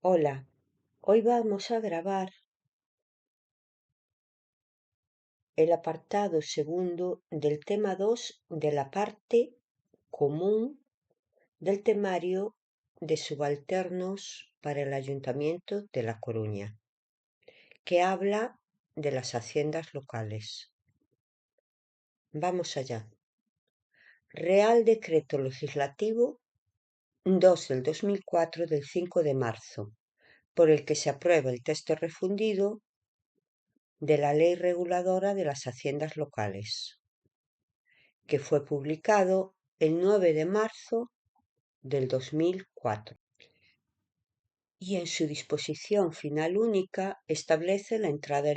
Hola, hoy vamos a grabar el apartado segundo del tema 2 de la parte común del temario de subalternos para el Ayuntamiento de La Coruña, que habla de las haciendas locales. Vamos allá. Real Decreto Legislativo 2 del 2004 del 5 de marzo, por el que se aprueba el texto refundido de la Ley Reguladora de las Haciendas Locales, que fue publicado el 9 de marzo del 2004 y en su disposición final única establece la entrada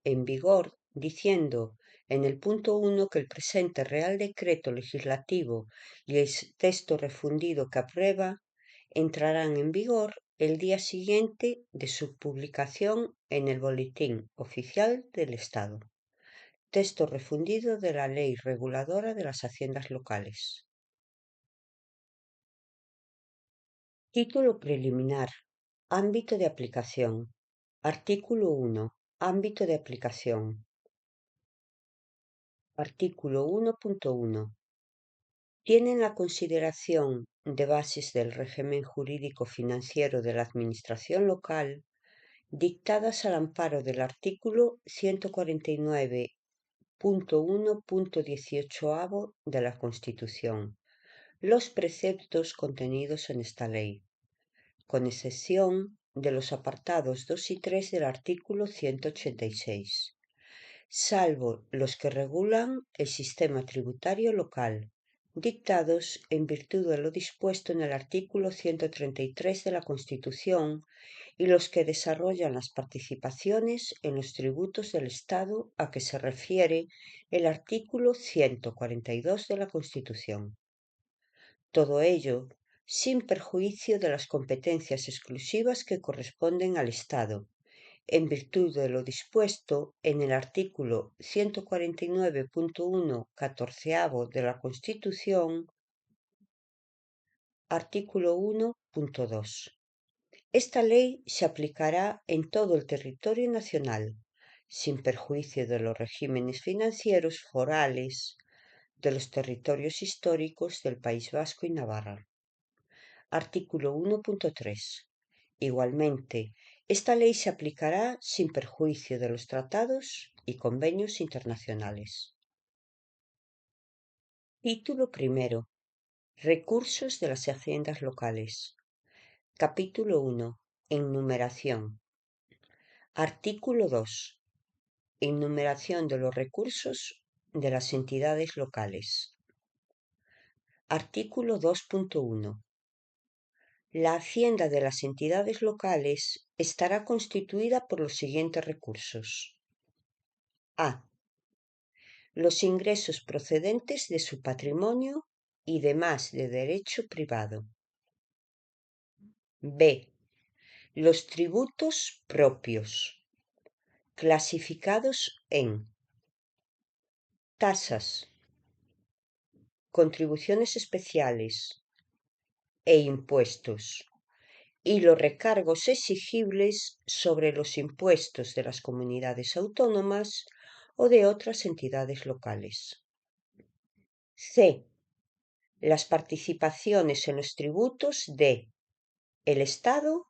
en vigor diciendo en el punto 1 que el presente Real Decreto Legislativo y el texto refundido que aprueba entrarán en vigor el día siguiente de su publicación en el Boletín Oficial del Estado. Texto refundido de la Ley Reguladora de las Haciendas Locales. Título preliminar. Ámbito de aplicación. Artículo 1. Ámbito de aplicación. Artículo 1.1. Tienen la consideración de bases del régimen jurídico financiero de la Administración local dictadas al amparo del artículo 149.1.18 de la Constitución los preceptos contenidos en esta ley, con excepción de los apartados 2 y 3 del artículo 186, salvo los que regulan el sistema tributario local, dictados en virtud de lo dispuesto en el artículo 133 de la Constitución y los que desarrollan las participaciones en los tributos del Estado a que se refiere el artículo 142 de la Constitución. Todo ello sin perjuicio de las competencias exclusivas que corresponden al Estado, en virtud de lo dispuesto en el artículo 149.1 catorceavo de la Constitución, artículo 1.2. Esta ley se aplicará en todo el territorio nacional, sin perjuicio de los regímenes financieros forales de los territorios históricos del País Vasco y Navarra. Artículo 1.3. Igualmente, esta ley se aplicará sin perjuicio de los tratados y convenios internacionales. Título primero. Recursos de las haciendas locales. Capítulo 1. Enumeración. Artículo 2. Enumeración de los recursos de las entidades locales. Artículo 2.1. La hacienda de las entidades locales estará constituida por los siguientes recursos. A. Los ingresos procedentes de su patrimonio y demás de derecho privado. B. Los tributos propios, clasificados en tasas, contribuciones especiales e impuestos, y los recargos exigibles sobre los impuestos de las comunidades autónomas o de otras entidades locales. C. Las participaciones en los tributos de el Estado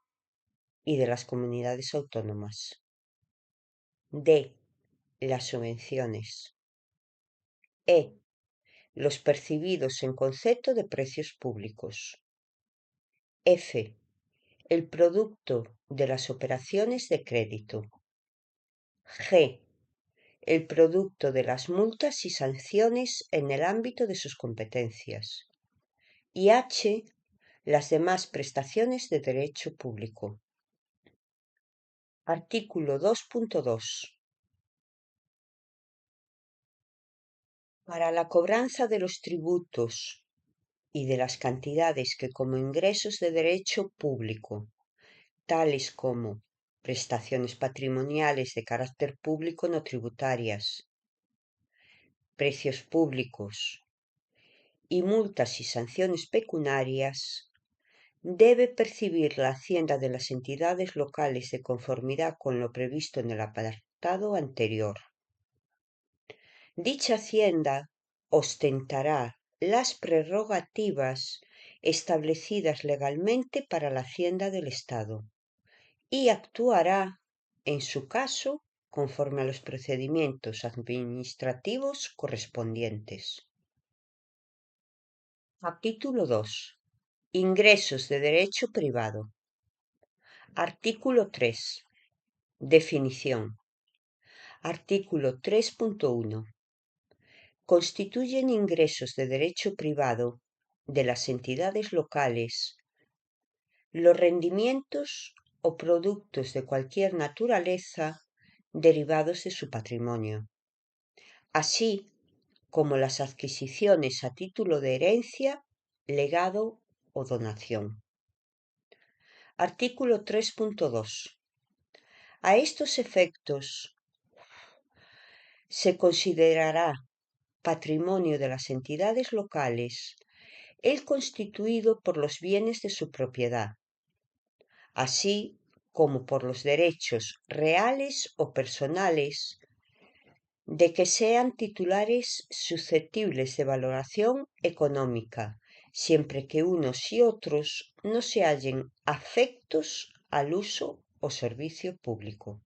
y de las comunidades autónomas. D. Las subvenciones. E. Los percibidos en concepto de precios públicos. F. El producto de las operaciones de crédito. G. El producto de las multas y sanciones en el ámbito de sus competencias. Y H. Las demás prestaciones de derecho público. Artículo 2.2. Para la cobranza de los tributos y de las cantidades que como ingresos de derecho público, tales como prestaciones patrimoniales de carácter público no tributarias, precios públicos y multas y sanciones pecuniarias, debe percibir la hacienda de las entidades locales de conformidad con lo previsto en el apartado anterior. Dicha hacienda ostentará las prerrogativas establecidas legalmente para la hacienda del Estado y actuará, en su caso, conforme a los procedimientos administrativos correspondientes. Capítulo 2. Ingresos de derecho privado. Artículo 3. Definición. Artículo 3.1. Constituyen ingresos de derecho privado de las entidades locales los rendimientos o productos de cualquier naturaleza derivados de su patrimonio, así como las adquisiciones a título de herencia, legado o donación. Artículo 3.2. A estos efectos se considerará patrimonio de las entidades locales el constituido por los bienes de su propiedad, así como por los derechos reales o personales de que sean titulares susceptibles de valoración económica, siempre que unos y otros no se hallen afectos al uso o servicio público.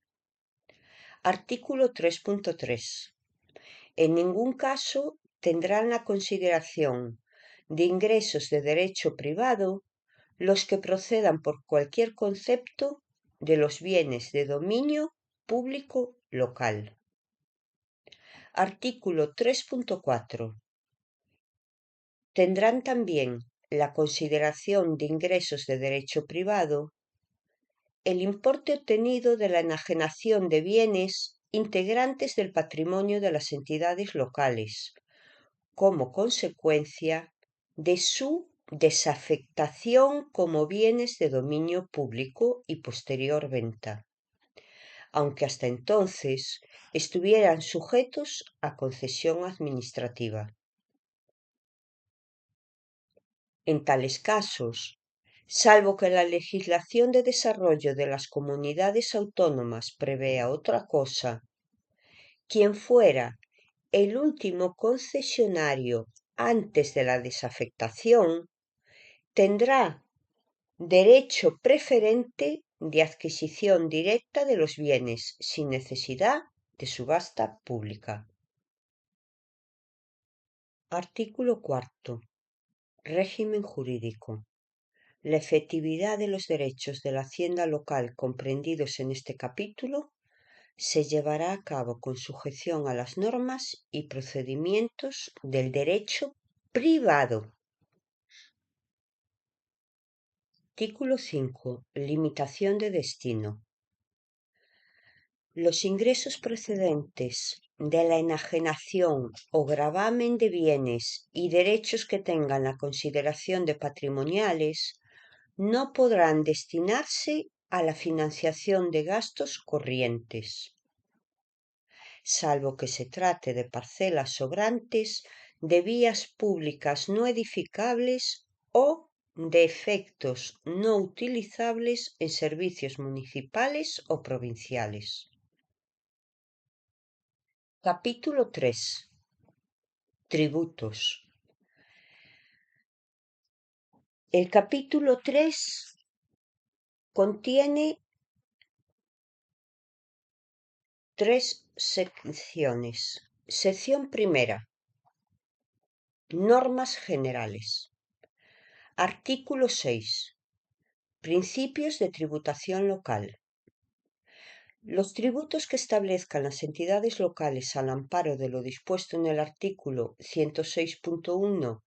Artículo 3.3. En ningún caso tendrán la consideración de ingresos de derecho privado los que procedan por cualquier concepto de los bienes de dominio público local. Artículo 3.4. Tendrán también la consideración de ingresos de derecho privado el importe obtenido de la enajenación de bienes integrantes del patrimonio de las entidades locales, como consecuencia de su desafectación como bienes de dominio público y posterior venta, aunque hasta entonces estuvieran sujetos a concesión administrativa. En tales casos, salvo que la legislación de desarrollo de las comunidades autónomas prevea otra cosa, quien fuera el último concesionario antes de la desafectación tendrá derecho preferente de adquisición directa de los bienes sin necesidad de subasta pública. Artículo 4. Régimen jurídico. La efectividad de los derechos de la hacienda local comprendidos en este capítulo se llevará a cabo con sujeción a las normas y procedimientos del derecho privado. Artículo 5. Limitación de destino. Los ingresos procedentes de la enajenación o gravamen de bienes y derechos que tengan la consideración de patrimoniales no podrán destinarse a la financiación de gastos corrientes, salvo que se trate de parcelas sobrantes de vías públicas no edificables o de efectos no utilizables en servicios municipales o provinciales. Capítulo 3. Tributos. El capítulo 3 contiene 3 secciones. Sección primera. Normas generales. Artículo 6. Principios de tributación local. Los tributos que establezcan las entidades locales al amparo de lo dispuesto en el artículo 106.1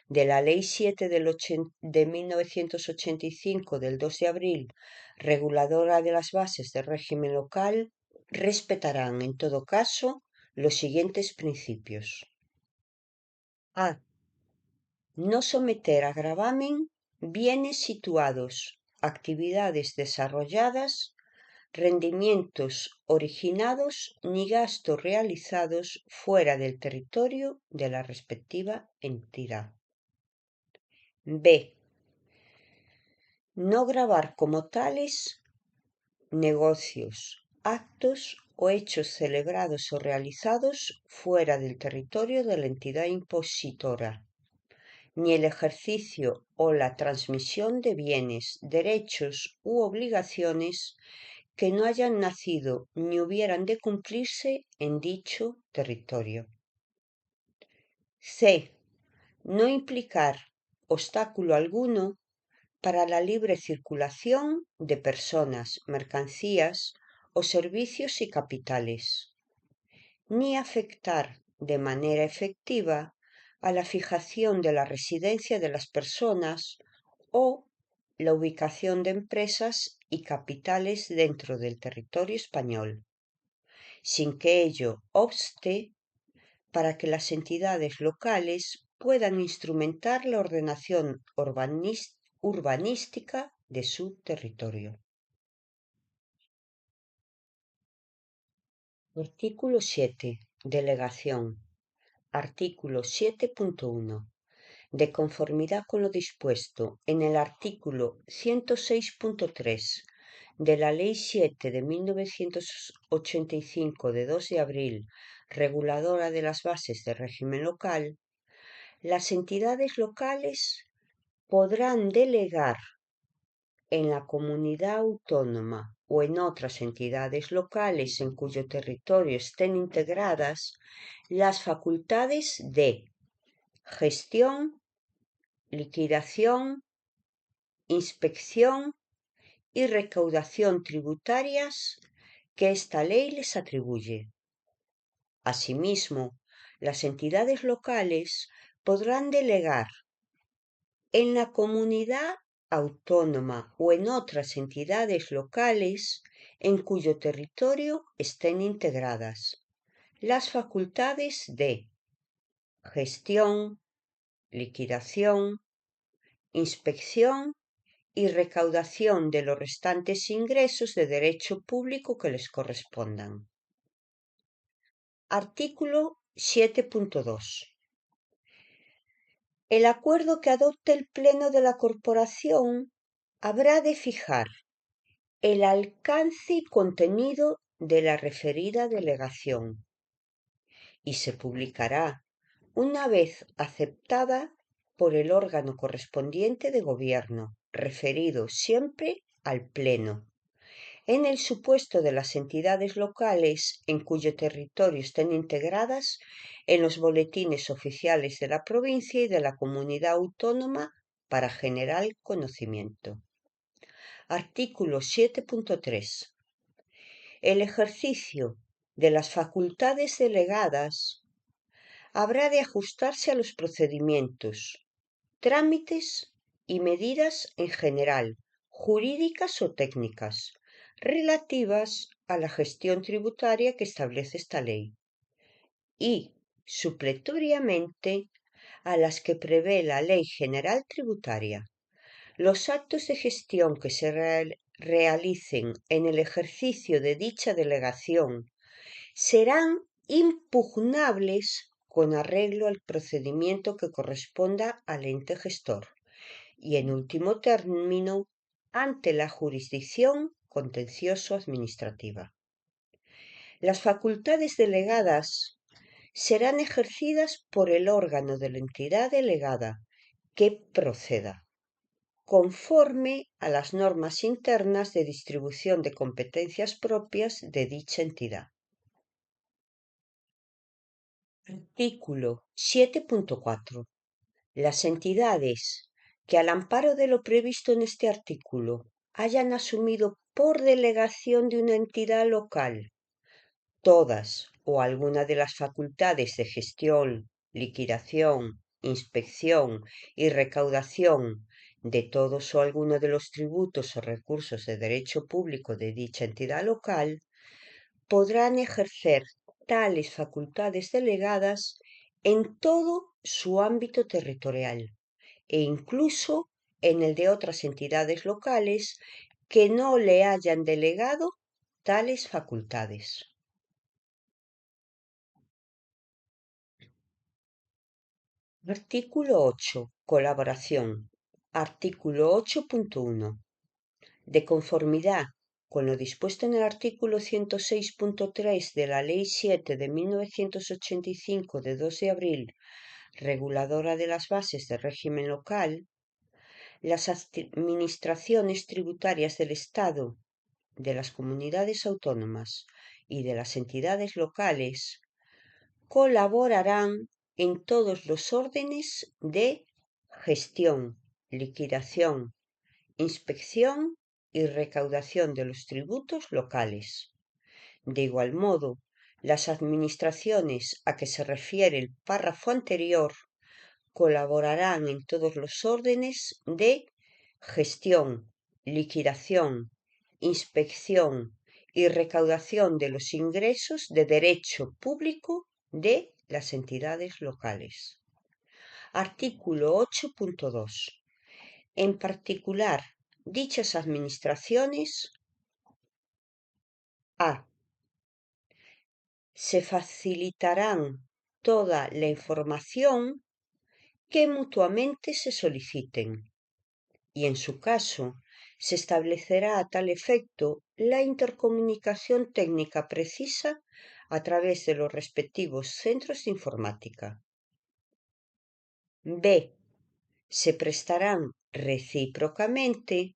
de la Ley 7 de 1985 del 2 de abril, reguladora de las bases del régimen local, respetarán en todo caso los siguientes principios. A. No someter a gravamen bienes situados, actividades desarrolladas, rendimientos originados ni gastos realizados fuera del territorio de la respectiva entidad. B. no gravar como tales negocios, actos o hechos celebrados o realizados fuera del territorio de la entidad impositora, ni el ejercicio o la transmisión de bienes, derechos u obligaciones que no hayan nacido ni hubieran de cumplirse en dicho territorio. C. No implicar obstáculo alguno para la libre circulación de personas, mercancías o servicios y capitales, ni afectar de manera efectiva a la fijación de la residencia de las personas o la ubicación de empresas y capitales dentro del territorio español, sin que ello obste para que las entidades locales puedan instrumentar la ordenación urbanística de su territorio. Artículo 7. Delegación. Artículo 7.1. De conformidad con lo dispuesto en el artículo 106.3 de la Ley 7 de 1985 de 2 de abril, reguladora de las bases del régimen local, las entidades locales podrán delegar en la comunidad autónoma o en otras entidades locales en cuyo territorio estén integradas las facultades de gestión, liquidación, inspección y recaudación tributarias que esta ley les atribuye. Asimismo, las entidades locales podrán delegar en la comunidad autónoma o en otras entidades locales en cuyo territorio estén integradas las facultades de gestión, liquidación, inspección y recaudación de los restantes ingresos de derecho público que les correspondan. Artículo 7.2. El acuerdo que adopte el Pleno de la Corporación habrá de fijar el alcance y contenido de la referida delegación y se publicará una vez aceptada por el órgano correspondiente de gobierno, referido siempre al Pleno, en el supuesto de las entidades locales en cuyo territorio estén integradas en los boletines oficiales de la provincia y de la comunidad autónoma para general conocimiento. Artículo 7.3. El ejercicio de las facultades delegadas habrá de ajustarse a los procedimientos, trámites y medidas en general, jurídicas o técnicas, relativas a la gestión tributaria que establece esta ley y, supletoriamente, a las que prevé la Ley General Tributaria. Los actos de gestión que se realicen en el ejercicio de dicha delegación serán impugnables con arreglo al procedimiento que corresponda al ente gestor y, en último término, ante la jurisdicción contencioso-administrativa. Las facultades delegadas serán ejercidas por el órgano de la entidad delegada que proceda, conforme a las normas internas de distribución de competencias propias de dicha entidad. Artículo 7.4. Las entidades que, al amparo de lo previsto en este artículo, hayan asumido por delegación de una entidad local todas o alguna de las facultades de gestión, liquidación, inspección y recaudación de todos o alguno de los tributos o recursos de derecho público de dicha entidad local, podrán ejercer tales facultades delegadas en todo su ámbito territorial e incluso en el de otras entidades locales que no le hayan delegado tales facultades. Artículo 8. Colaboración. Artículo 8.1. De conformidad con lo dispuesto en el artículo 106.3 de la Ley 7 de 1985 de 2 de abril, reguladora de las bases del régimen local, las administraciones tributarias del Estado, de las comunidades autónomas y de las entidades locales colaborarán en todos los órdenes de gestión, liquidación, inspección y recaudación de los tributos locales. De igual modo, las administraciones a que se refiere el párrafo anterior colaborarán en todos los órdenes de gestión, liquidación, inspección y recaudación de los ingresos de derecho público de las entidades locales. Artículo 8.2. En particular, dichas administraciones a. Se facilitarán toda la información que mutuamente se soliciten y, en su caso, se establecerá a tal efecto la intercomunicación técnica precisa a través de los respectivos centros de informática. B. Se prestarán recíprocamente,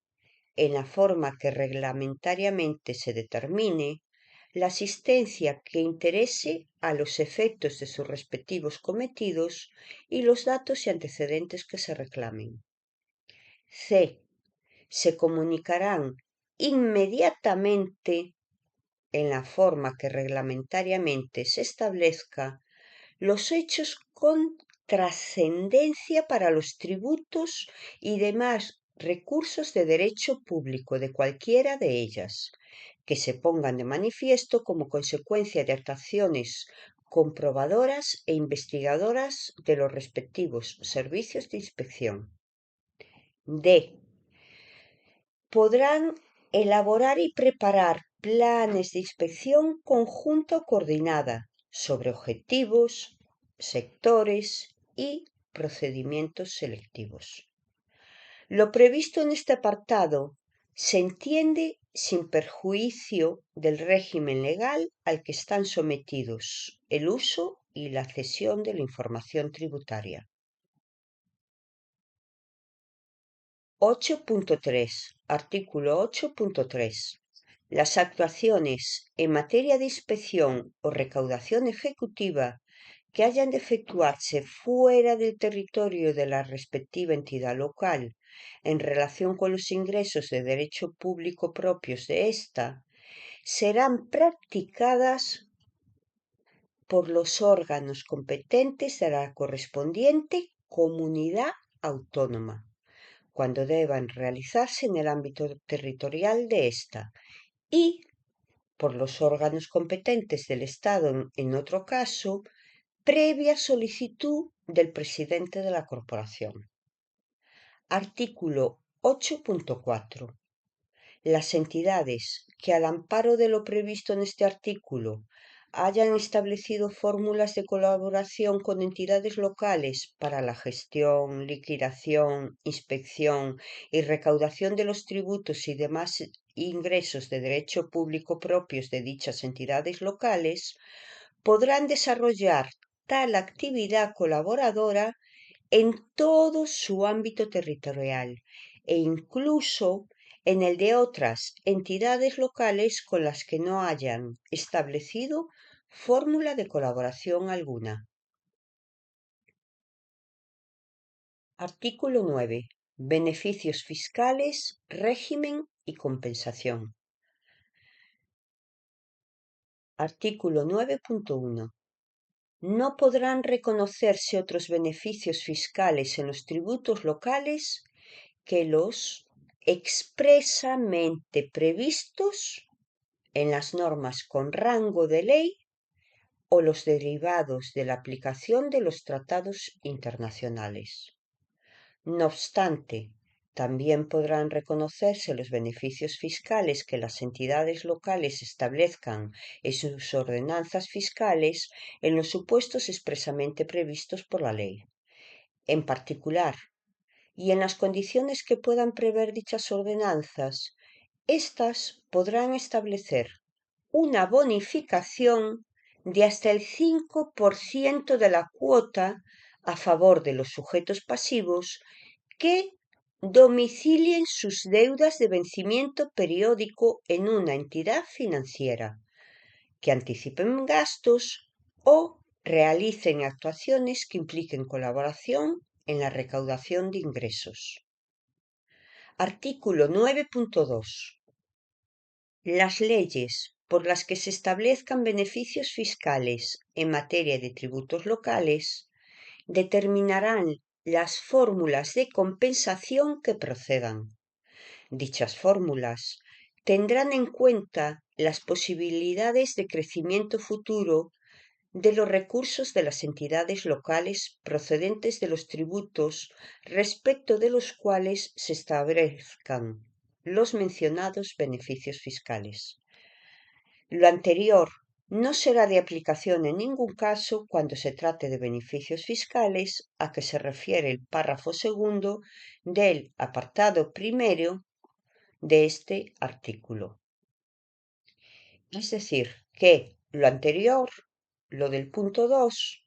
en la forma que reglamentariamente se determine, la asistencia que interese a los efectos de sus respectivos cometidos y los datos y antecedentes que se reclamen. C. Se comunicarán inmediatamente, en la forma que reglamentariamente se establezca, los hechos con trascendencia para los tributos y demás recursos de derecho público de cualquiera de ellas, que se pongan de manifiesto como consecuencia de actuaciones comprobadoras e investigadoras de los respectivos servicios de inspección. D. Podrán elaborar y preparar planes de inspección conjunta o coordinada sobre objetivos, sectores y procedimientos selectivos. Lo previsto en este apartado se entiende sin perjuicio del régimen legal al que están sometidos el uso y la cesión de la información tributaria. 8.3. Artículo 8.3. Las actuaciones en materia de inspección o recaudación ejecutiva que hayan de efectuarse fuera del territorio de la respectiva entidad local en relación con los ingresos de derecho público propios de ésta, serán practicadas por los órganos competentes de la correspondiente comunidad autónoma, cuando deban realizarse en el ámbito territorial de ésta, y por los órganos competentes del Estado en otro caso, previa solicitud del presidente de la corporación. Artículo 8.4. Las entidades que, al amparo de lo previsto en este artículo, hayan establecido fórmulas de colaboración con entidades locales para la gestión, liquidación, inspección y recaudación de los tributos y demás ingresos de derecho público propios de dichas entidades locales, podrán desarrollar tal actividad colaboradora en todo su ámbito territorial e incluso en el de otras entidades locales con las que no hayan establecido fórmula de colaboración alguna. Artículo 9. Beneficios fiscales, régimen y compensación. Artículo 9.1. No podrán reconocerse otros beneficios fiscales en los tributos locales que los expresamente previstos en las normas con rango de ley o los derivados de la aplicación de los tratados internacionales. No obstante, también podrán reconocerse los beneficios fiscales que las entidades locales establezcan en sus ordenanzas fiscales en los supuestos expresamente previstos por la ley. En particular, y en las condiciones que puedan prever dichas ordenanzas, Estas podrán establecer una bonificación de hasta el 5% de la cuota a favor de los sujetos pasivos que domicilien sus deudas de vencimiento periódico en una entidad financiera, que anticipen gastos o realicen actuaciones que impliquen colaboración en la recaudación de ingresos. Artículo 9.2. Las leyes por las que se establezcan beneficios fiscales en materia de tributos locales determinarán las fórmulas de compensación que procedan. Dichas fórmulas tendrán en cuenta las posibilidades de crecimiento futuro de los recursos de las entidades locales procedentes de los tributos respecto de los cuales se establezcan los mencionados beneficios fiscales. Lo anterior no será de aplicación en ningún caso cuando se trate de beneficios fiscales a que se refiere el párrafo segundo del apartado primero de este artículo. Es decir, que lo anterior, lo del punto 2,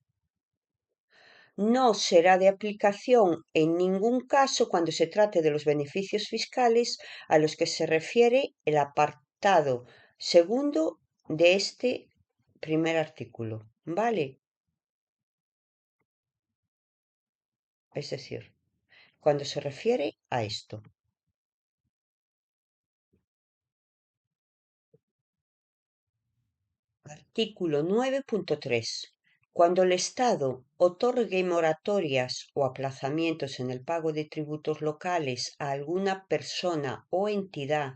no será de aplicación en ningún caso cuando se trate de los beneficios fiscales a los que se refiere el apartado segundo de este primer artículo, ¿vale? Es decir, cuando se refiere a esto. Artículo 9.3. Cuando el Estado otorgue moratorias o aplazamientos en el pago de tributos locales a alguna persona o entidad,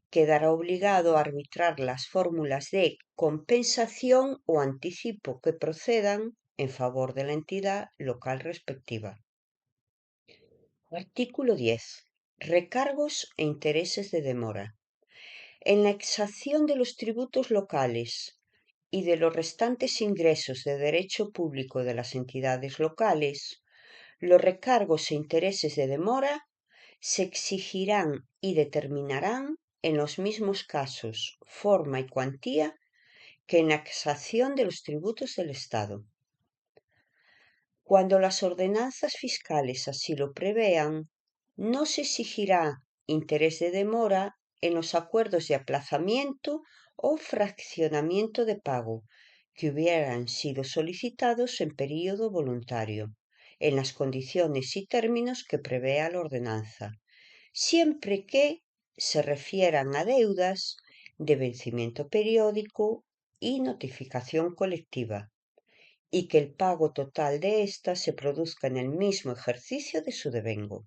quedará obligado a arbitrar las fórmulas de compensación o anticipo que procedan en favor de la entidad local respectiva. Artículo 10. Recargos e intereses de demora. En la exacción de los tributos locales y de los restantes ingresos de derecho público de las entidades locales, los recargos e intereses de demora se exigirán y determinarán en los mismos casos, forma y cuantía que en la exacción de los tributos del Estado. Cuando las ordenanzas fiscales así lo prevean, no se exigirá interés de demora en los acuerdos de aplazamiento o fraccionamiento de pago que hubieran sido solicitados en período voluntario, en las condiciones y términos que prevea la ordenanza, siempre que se refieran a deudas de vencimiento periódico y notificación colectiva, y que el pago total de éstas se produzca en el mismo ejercicio de su devengo.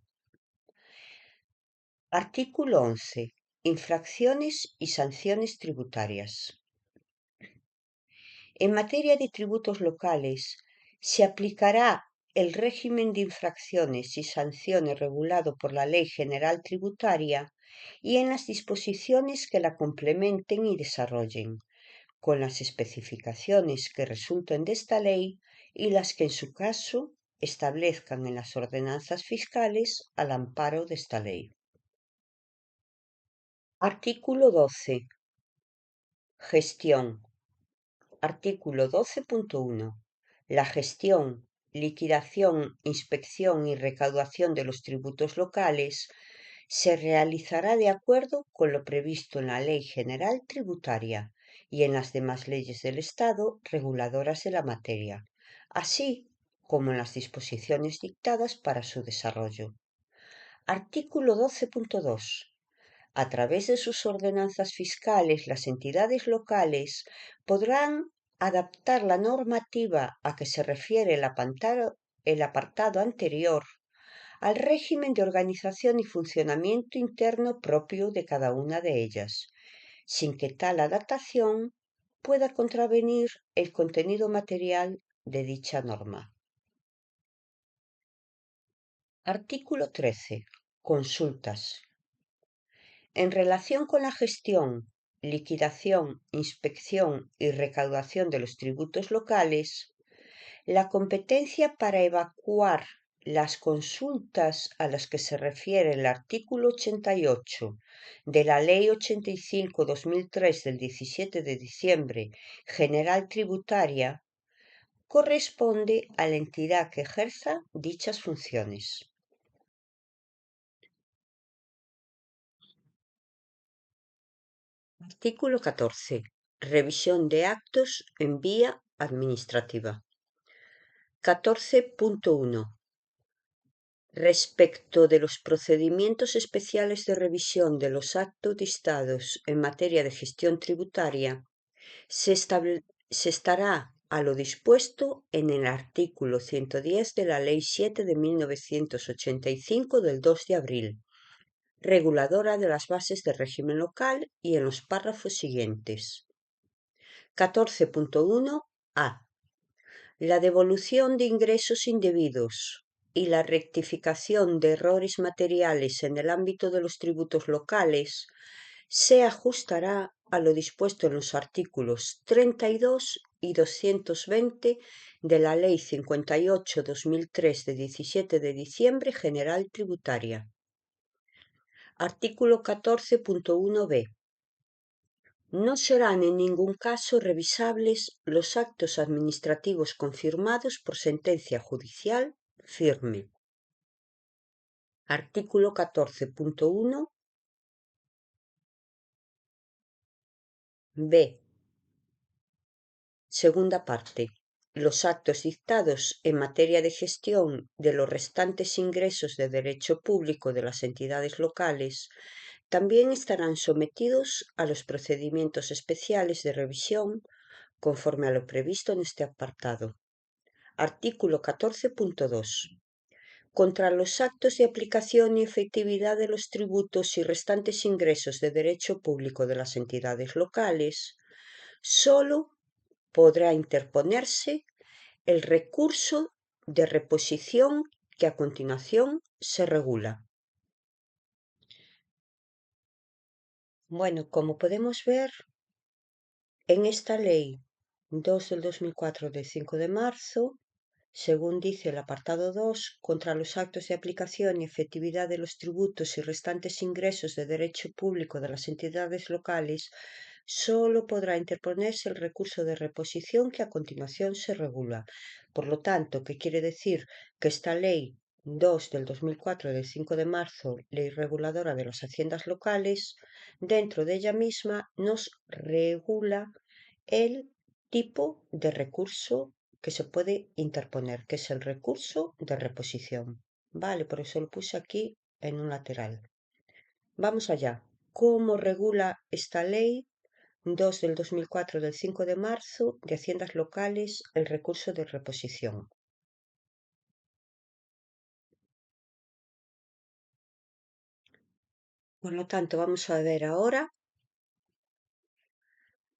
Artículo 11. Infracciones y sanciones tributarias. En materia de tributos locales, se aplicará el régimen de infracciones y sanciones regulado por la Ley General Tributaria y en las disposiciones que la complementen y desarrollen, con las especificaciones que resulten de esta ley y las que en su caso establezcan en las ordenanzas fiscales al amparo de esta ley. Artículo 12. Gestión. Artículo 12.1. La gestión, liquidación, inspección y recaudación de los tributos locales se realizará de acuerdo con lo previsto en la Ley General Tributaria y en las demás leyes del Estado reguladoras de la materia, así como en las disposiciones dictadas para su desarrollo. Artículo 12.2. A través de sus ordenanzas fiscales, las entidades locales podrán adaptar la normativa a que se refiere el apartado anterior al régimen de organización y funcionamiento interno propio de cada una de ellas, sin que tal adaptación pueda contravenir el contenido material de dicha norma. Artículo 13. Consultas. En relación con la gestión, liquidación, inspección y recaudación de los tributos locales, la competencia para evacuar las consultas a las que se refiere el artículo 88 de la Ley 85/2003 del 17 de diciembre General Tributaria corresponde a la entidad que ejerza dichas funciones. Artículo 14. Revisión de actos en vía administrativa. 14.1. Respecto de los procedimientos especiales de revisión de los actos dictados en materia de gestión tributaria, se estará a lo dispuesto en el artículo 110 de la Ley 7 de 1985 del 2 de abril, reguladora de las bases de régimen local, y en los párrafos siguientes. 14.1a. La devolución de ingresos indebidos y la rectificación de errores materiales en el ámbito de los tributos locales se ajustará a lo dispuesto en los artículos 32 y 220 de la Ley 58/2003 de 17 de diciembre General Tributaria. Artículo 14.1b. No serán en ningún caso revisables los actos administrativos confirmados por sentencia judicial firme. Artículo 14.1b. Segunda parte. Los actos dictados en materia de gestión de los restantes ingresos de derecho público de las entidades locales también estarán sometidos a los procedimientos especiales de revisión conforme a lo previsto en este apartado. Artículo 14.2. Contra los actos de aplicación y efectividad de los tributos y restantes ingresos de derecho público de las entidades locales, sólo podrá interponerse el recurso de reposición que a continuación se regula. Bueno, como podemos ver, en esta ley 2 del 2004 del 5 de marzo, según dice el apartado 2, contra los actos de aplicación y efectividad de los tributos y restantes ingresos de derecho público de las entidades locales, sólo podrá interponerse el recurso de reposición que a continuación se regula. Por lo tanto, ¿qué quiere decir? Que esta ley 2 del 2004 del 5 de marzo, ley reguladora de las haciendas locales, dentro de ella misma nos regula el tipo de recurso que se puede interponer, que es el recurso de reposición. Vale, por eso lo puse aquí en un lateral. Vamos allá. ¿Cómo regula esta ley 2 del 2004 del 5 de marzo de haciendas locales el recurso de reposición? Por lo tanto, vamos a ver ahora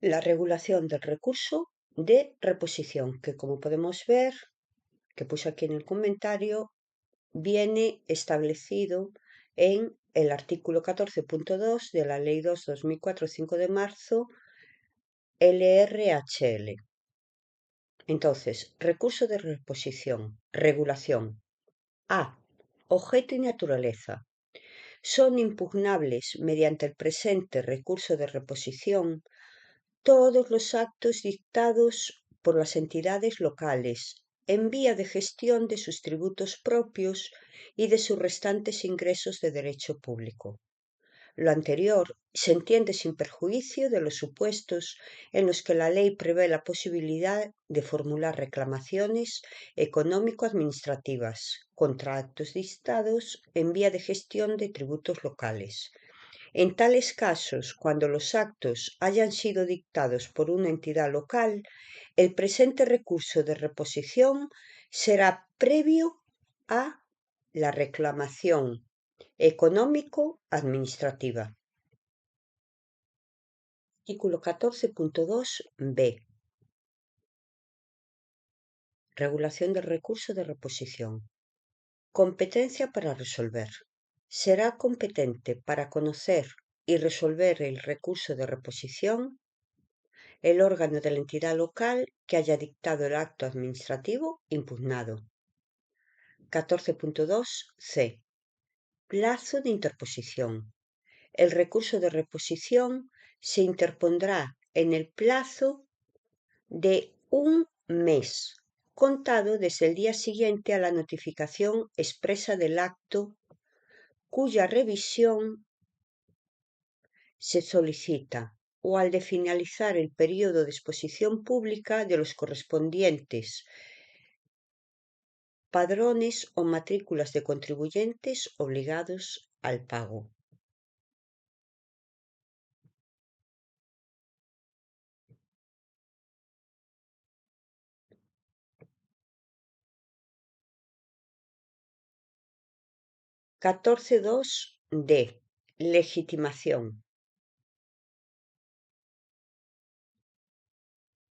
la regulación del recurso de reposición, que como podemos ver, que puse aquí en el comentario, viene establecido en el artículo 14.2 de la Ley 2/2004, 5 de marzo, LRHL. Entonces, recurso de reposición, regulación. A. Objeto y naturaleza. Son impugnables mediante el presente recurso de reposición todos los actos dictados por las entidades locales en vía de gestión de sus tributos propios y de sus restantes ingresos de derecho público. Lo anterior se entiende sin perjuicio de los supuestos en los que la ley prevé la posibilidad de formular reclamaciones económico-administrativas contra actos dictados en vía de gestión de tributos locales. En tales casos, cuando los actos hayan sido dictados por una entidad local, el presente recurso de reposición será previo a la reclamación económico-administrativa. Artículo 14.2b. Regulación del recurso de reposición. Competencia para resolver. Será competente para conocer y resolver el recurso de reposición el órgano de la entidad local que haya dictado el acto administrativo impugnado. 14.2c. Plazo de interposición. El recurso de reposición se interpondrá en el plazo de un mes, contado desde el día siguiente a la notificación expresa del acto cuya revisión se solicita, o al de finalizar el periodo de exposición pública de los correspondientes padrones o matrículas de contribuyentes obligados al pago. (14.2d) Legitimación.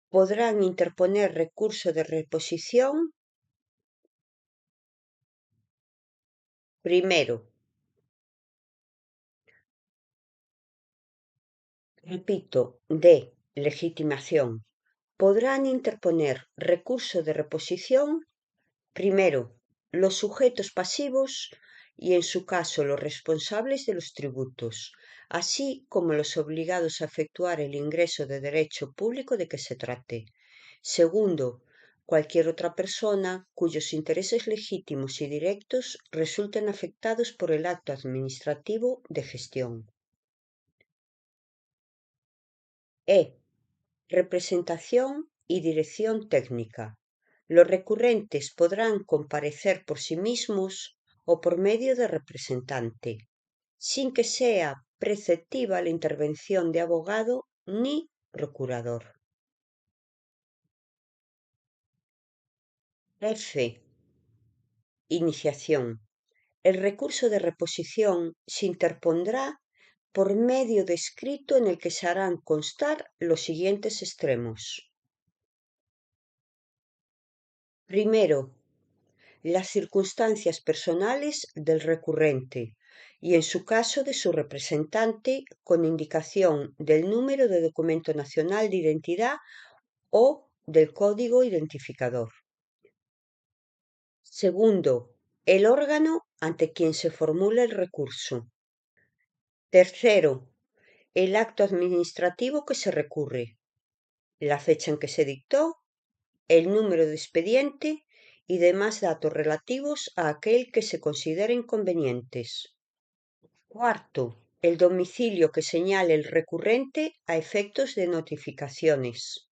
Podrán interponer recurso de reposición, primero, repito, de legitimación. Podrán interponer recurso de reposición, primero, los sujetos pasivos y, en su caso, los responsables de los tributos, así como los obligados a efectuar el ingreso de derecho público de que se trate. Segundo, cualquier otra persona cuyos intereses legítimos y directos resulten afectados por el acto administrativo de gestión. Representación y dirección técnica. Los recurrentes podrán comparecer por sí mismos o por medio de representante, sin que sea preceptiva la intervención de abogado ni procurador. Iniciación. El recurso de reposición se interpondrá por medio de escrito en el que se harán constar los siguientes extremos. Primero, las circunstancias personales del recurrente y, en su caso, de su representante, con indicación del número de documento nacional de identidad o del código identificador. Segundo, el órgano ante quien se formula el recurso. Tercero, el acto administrativo que se recurre, la fecha en que se dictó, el número de expediente y demás datos relativos a aquel que se consideren convenientes. Cuarto, el domicilio que señale el recurrente a efectos de notificaciones.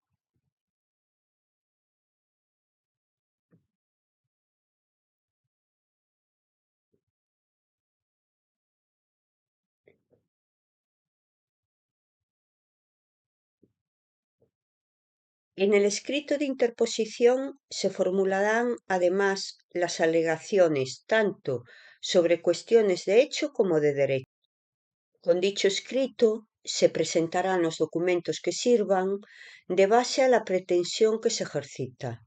En el escrito de interposición se formularán además las alegaciones tanto sobre cuestiones de hecho como de derecho. Con dicho escrito se presentarán los documentos que sirvan de base a la pretensión que se ejercita.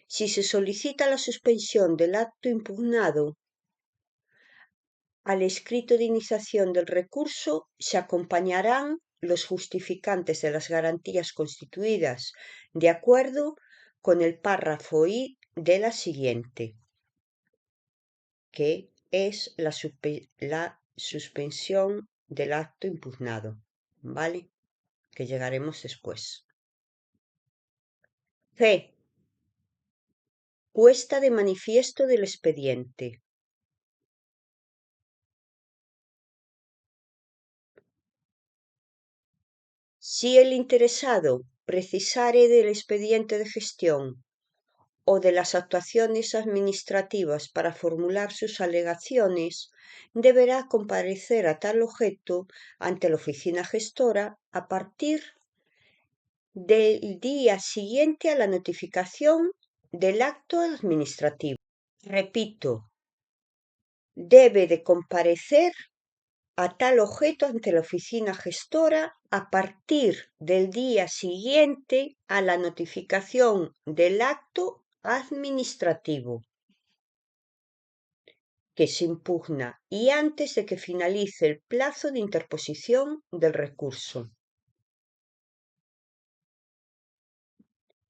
Si se solicita la suspensión del acto impugnado, al escrito de iniciación del recurso se acompañarán los justificantes de las garantías constituidas de acuerdo con el párrafo I de la siguiente, que es la suspensión del acto impugnado, ¿vale? Que llegaremos después. Puesta de manifiesto del expediente. Si el interesado precisare del expediente de gestión o de las actuaciones administrativas para formular sus alegaciones, deberá comparecer a tal objeto ante la oficina gestora a partir del día siguiente a la notificación del acto administrativo. Repito, debe de comparecer a tal objeto ante la oficina gestora a partir del día siguiente a la notificación del acto administrativo que se impugna y antes de que finalice el plazo de interposición del recurso.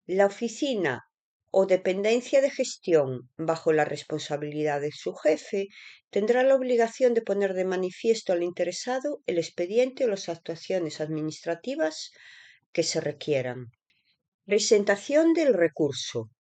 La oficina o dependencia de gestión bajo la responsabilidad de su jefe, tendrá la obligación de poner de manifiesto al interesado el expediente o las actuaciones administrativas que se requieran. Presentación del recurso.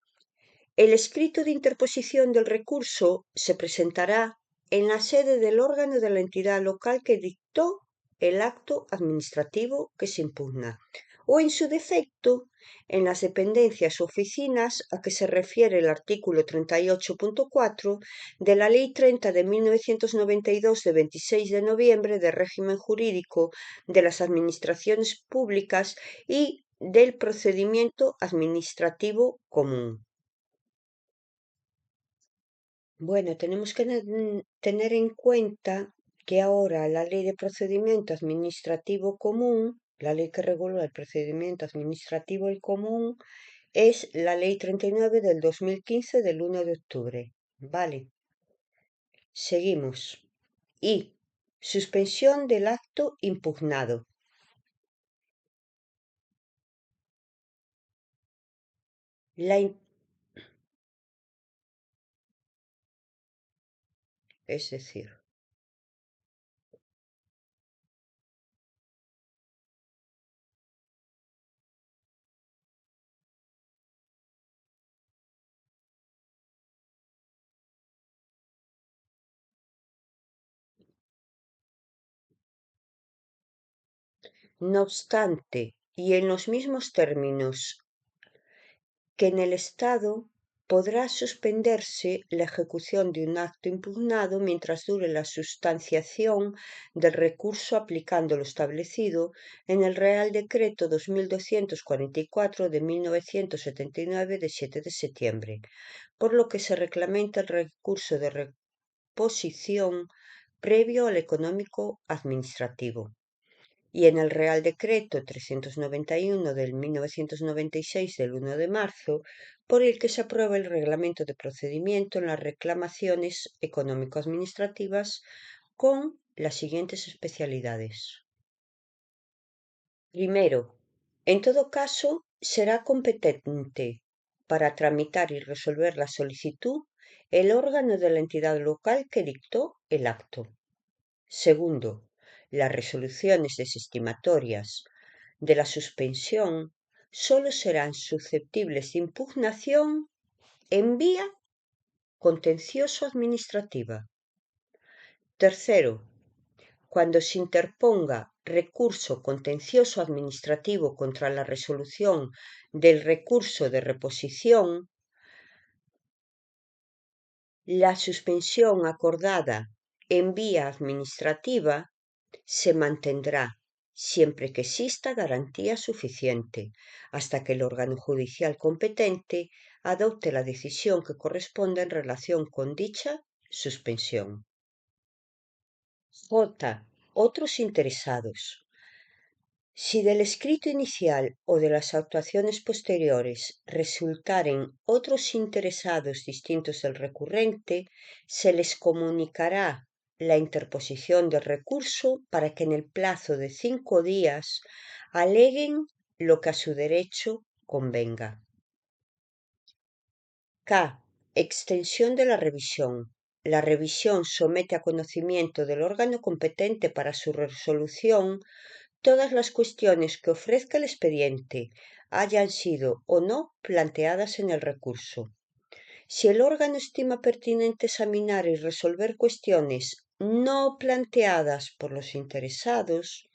El escrito de interposición del recurso se presentará en la sede del órgano de la entidad local que dictó el acto administrativo que se impugna, o en su defecto, en las dependencias o oficinas a que se refiere el artículo 38.4 de la Ley 30 de 1992 de 26 de noviembre de régimen jurídico de las administraciones públicas y del procedimiento administrativo común. Bueno, tenemos que tener en cuenta que ahora la Ley de Procedimiento Administrativo Común, la ley que regula el procedimiento administrativo y común, es la Ley 39 del 2015 del 1 de octubre. Vale, seguimos. Y suspensión del acto impugnado. Es decir, no obstante, y en los mismos términos que en el Estado podrá suspenderse la ejecución de un acto impugnado mientras dure la sustanciación del recurso aplicando lo establecido en el Real Decreto 2244 de 1979 de 7 de septiembre, por lo que se reglamenta el recurso de reposición previo al económico administrativo y en el Real Decreto 391 del 1996 del 1 de marzo, por el que se aprueba el reglamento de procedimiento en las reclamaciones económico-administrativas con las siguientes especialidades. Primero, en todo caso, será competente para tramitar y resolver la solicitud el órgano de la entidad local que dictó el acto. Segundo, las resoluciones desestimatorias de la suspensión sólo serán susceptibles de impugnación en vía contencioso-administrativa. Tercero, cuando se interponga recurso contencioso-administrativo contra la resolución del recurso de reposición, la suspensión acordada en vía administrativa se mantendrá siempre que exista garantía suficiente, hasta que el órgano judicial competente adopte la decisión que corresponda en relación con dicha suspensión. J. Otros interesados. Si del escrito inicial o de las actuaciones posteriores resultaren otros interesados distintos del recurrente, se les comunicará la interposición del recurso para que en el plazo de 5 días aleguen lo que a su derecho convenga. K. Extensión de la revisión. La revisión somete a conocimiento del órgano competente para su resolución todas las cuestiones que ofrezca el expediente, hayan sido o no planteadas en el recurso. Si el órgano estima pertinente examinar y resolver cuestiones no planteadas por los interesados,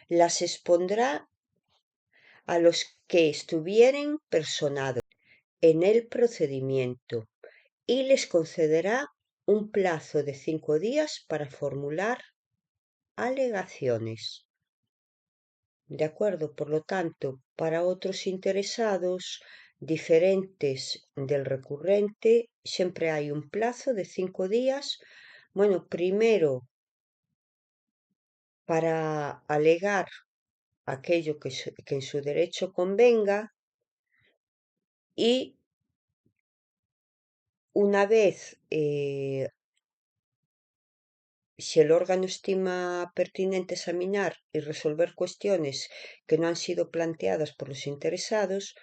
las expondrá a los que estuvieren personados en el procedimiento y les concederá un plazo de 5 días para formular alegaciones. De acuerdo, por lo tanto, para otros interesados diferentes del recurrente, siempre hay un plazo de 5 días. Bueno, primero para alegar aquello que en su derecho convenga y una vez si el órgano estima pertinente examinar y resolver cuestiones que no han sido planteadas por los interesados,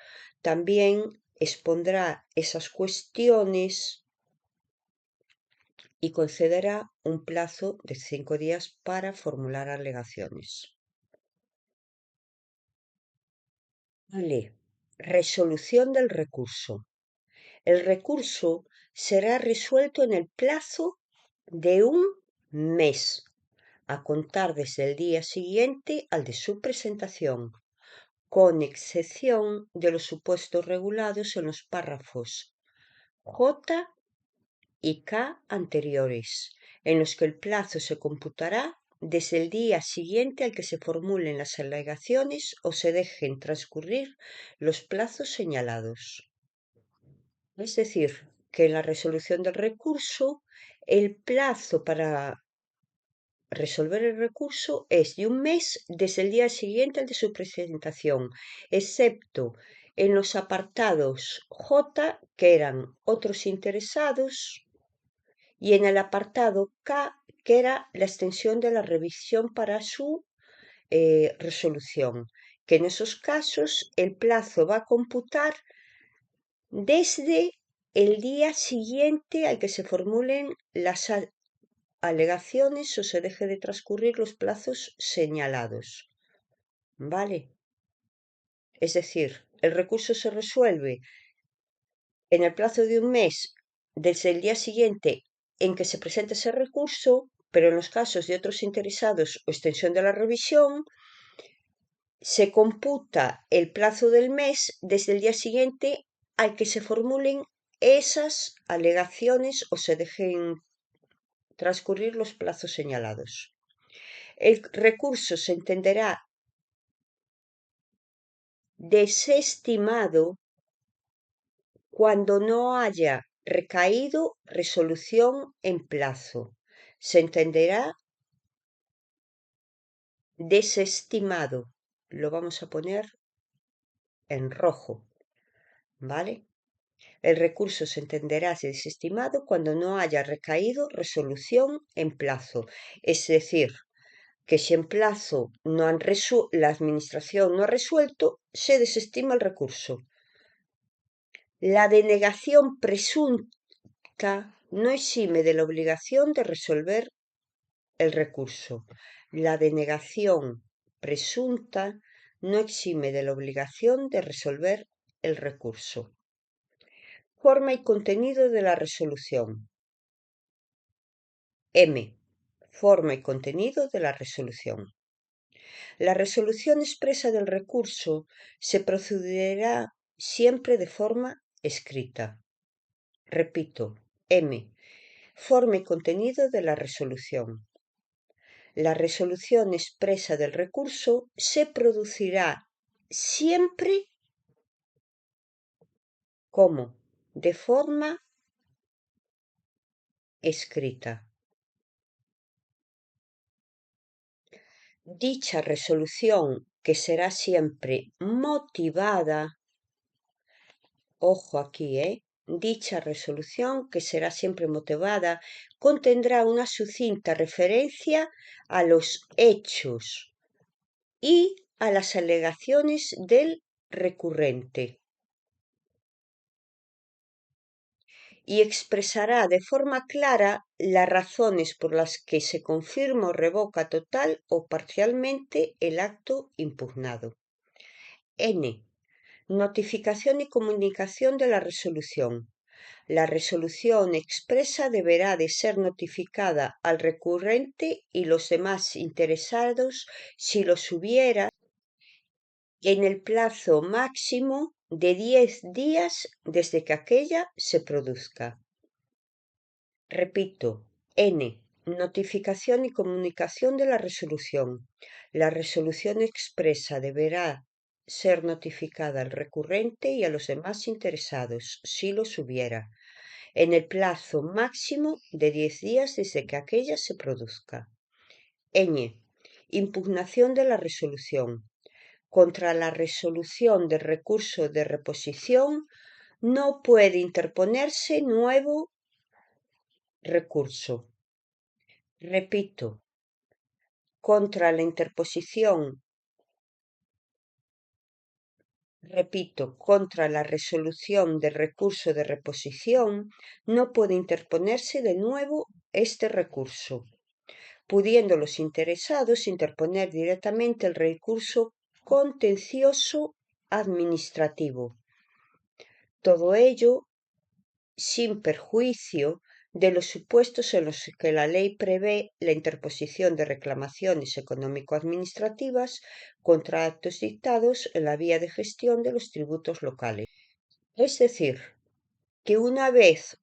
también expondrá esas cuestiones y concederá un plazo de 5 días para formular alegaciones. Vale. Resolución del recurso. El recurso será resuelto en el plazo de un mes, a contar desde el día siguiente al de su presentación, con excepción de los supuestos regulados en los párrafos J y K anteriores, en los que el plazo se computará desde el día siguiente al que se formulen las alegaciones o se dejen transcurrir los plazos señalados. Es decir, que en la resolución del recurso, el plazo para resolver el recurso es de un mes desde el día siguiente al de su presentación, excepto en los apartados J, que eran otros interesados, y en el apartado K, que era la extensión de la revisión para su resolución, que en esos casos el plazo va a computar desde el día siguiente al que se formulen las alegaciones o se deje de transcurrir los plazos señalados. ¿Vale? Es decir, el recurso se resuelve en el plazo de un mes desde el día siguiente en que se presente ese recurso, pero en los casos de otros interesados o extensión de la revisión, se computa el plazo del mes desde el día siguiente al que se formulen esas alegaciones o se dejen transcurrir los plazos señalados. El recurso se entenderá desestimado cuando no haya recaído resolución en plazo. Se entenderá desestimado. Lo vamos a poner en rojo, ¿vale? El recurso se entenderá desestimado cuando no haya recaído resolución en plazo. Es decir, que si en plazo la administración no ha resuelto, se desestima el recurso. La denegación presunta no exime de la obligación de resolver el recurso. La denegación presunta no exime de la obligación de resolver el recurso. Forma y contenido de la resolución. M. Forma y contenido de la resolución. La resolución expresa del recurso se procederá siempre de forma escrita. Repito, M. Forma y contenido de la resolución. La resolución expresa del recurso se producirá siempre como de forma escrita. Dicha resolución, que será siempre motivada, ojo aquí, dicha resolución, que será siempre motivada, contendrá una sucinta referencia a los hechos y a las alegaciones del recurrente y expresará de forma clara las razones por las que se confirma o revoca total o parcialmente el acto impugnado. N. Notificación y comunicación de la resolución. La resolución expresa deberá de ser notificada al recurrente y los demás interesados, si los hubiera, en el plazo máximo de 10 días desde que aquella se produzca. Repito, N. Notificación y comunicación de la resolución. La resolución expresa deberá ser notificada al recurrente y a los demás interesados, si los hubiera, en el plazo máximo de 10 días desde que aquella se produzca. Ñ. Impugnación de la resolución. Contra la resolución del recurso de reposición no puede interponerse nuevo recurso. Repito, contra la interposición Repito, contra la resolución del recurso de reposición no puede interponerse de nuevo este recurso, pudiendo los interesados interponer directamente el recurso contencioso administrativo. Todo ello sin perjuicio de los supuestos en los que la ley prevé la interposición de reclamaciones económico-administrativas contra actos dictados en la vía de gestión de los tributos locales. Es decir, que una vez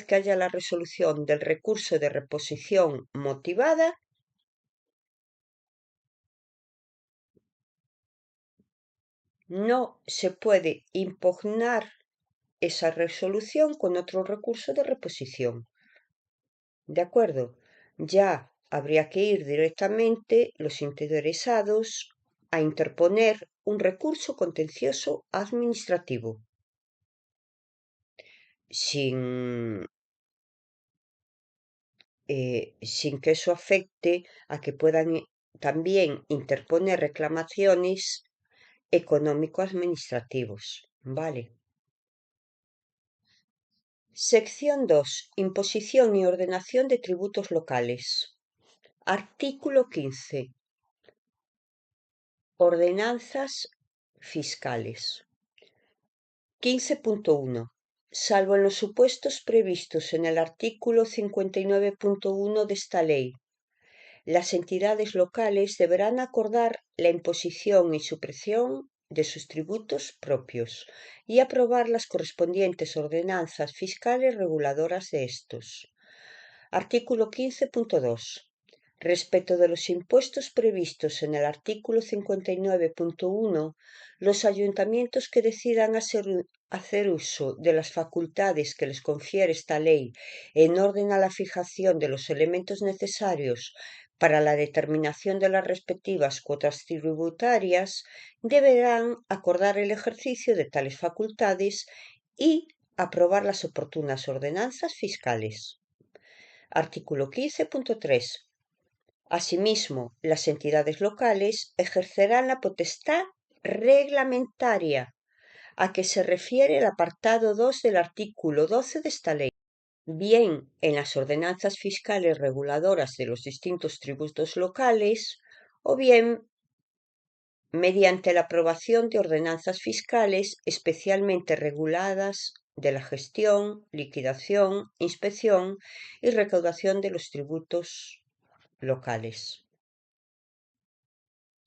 que haya la resolución del recurso de reposición motivada, no se puede impugnar esa resolución con otro recurso de reposición. ¿De acuerdo? Ya habría que ir directamente los interesados a interponer un recurso contencioso administrativo, sin que eso afecte a que puedan también interponer reclamaciones económico-administrativos. ¿Vale? Sección 2. Imposición y ordenación de tributos locales. Artículo 15. Ordenanzas fiscales. 15.1. Salvo en los supuestos previstos en el artículo 59.1 de esta ley, las entidades locales deberán acordar la imposición y supresión de sus tributos propios y aprobar las correspondientes ordenanzas fiscales reguladoras de estos. Artículo 15.2. Respecto de los impuestos previstos en el artículo 59.1, los ayuntamientos que decidan hacer uso de las facultades que les confiere esta ley en orden a la fijación de los elementos necesarios para la determinación de las respectivas cuotas tributarias, deberán acordar el ejercicio de tales facultades y aprobar las oportunas ordenanzas fiscales. Artículo 15.3. Asimismo, las entidades locales ejercerán la potestad reglamentaria a que se refiere el apartado 2 del artículo 12 de esta ley, bien en las ordenanzas fiscales reguladoras de los distintos tributos locales o bien mediante la aprobación de ordenanzas fiscales especialmente reguladas de la gestión, liquidación, inspección y recaudación de los tributos locales.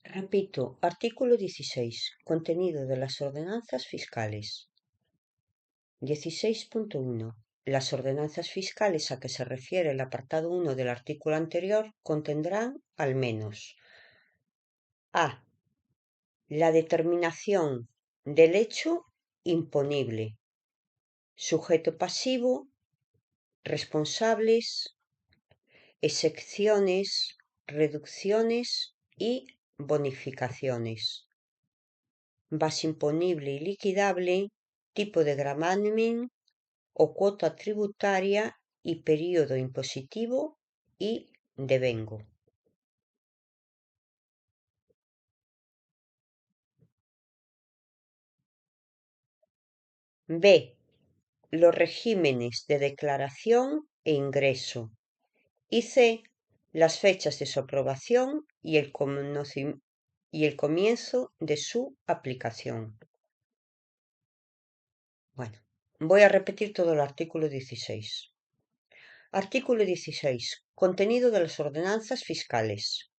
Repito, artículo 16. Contenido de las ordenanzas fiscales. 16.1. Las ordenanzas fiscales a que se refiere el apartado 1 del artículo anterior contendrán al menos a. La determinación del hecho imponible, sujeto pasivo, responsables, excepciones, reducciones y bonificaciones. Base imponible y liquidable, tipo de gravamen o cuota tributaria y período impositivo y devengo. B. Los regímenes de declaración e ingreso. Y C. Las fechas de su aprobación y el comienzo de su aplicación. Bueno, voy a repetir todo el artículo 16. Artículo 16. Contenido de las ordenanzas fiscales.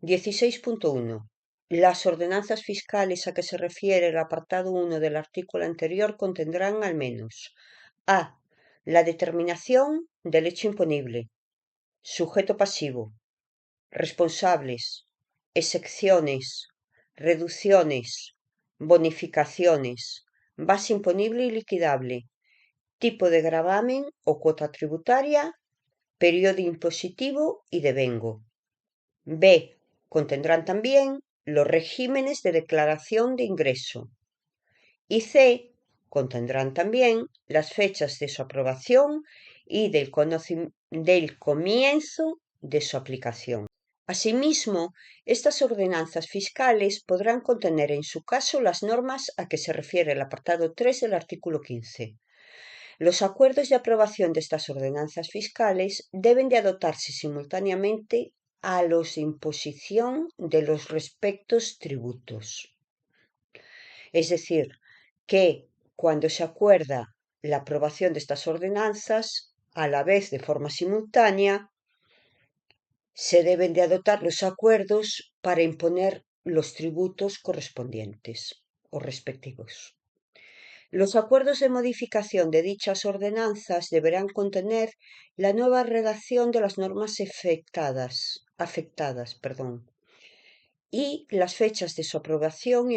16.1. Las ordenanzas fiscales a que se refiere el apartado 1 del artículo anterior contendrán al menos a. La determinación del hecho imponible, sujeto pasivo, responsables, excepciones, reducciones, bonificaciones, base imponible y liquidable, tipo de gravamen o cuota tributaria, periodo impositivo y devengo. B. Contendrán también los regímenes de declaración de ingreso. Y C. Contendrán también las fechas de su aprobación y del comienzo de su aplicación. Asimismo, estas ordenanzas fiscales podrán contener en su caso las normas a que se refiere el apartado 3 del artículo 15. Los acuerdos de aprobación de estas ordenanzas fiscales deben de adoptarse simultáneamente a los de imposición de los respectivos tributos. Es decir, que cuando se acuerda la aprobación de estas ordenanzas, a la vez de forma simultánea, se deben de adoptar los acuerdos para imponer los tributos correspondientes o respectivos. Los acuerdos de modificación de dichas ordenanzas deberán contener la nueva redacción de las normas afectadas, y las fechas de su aprobación y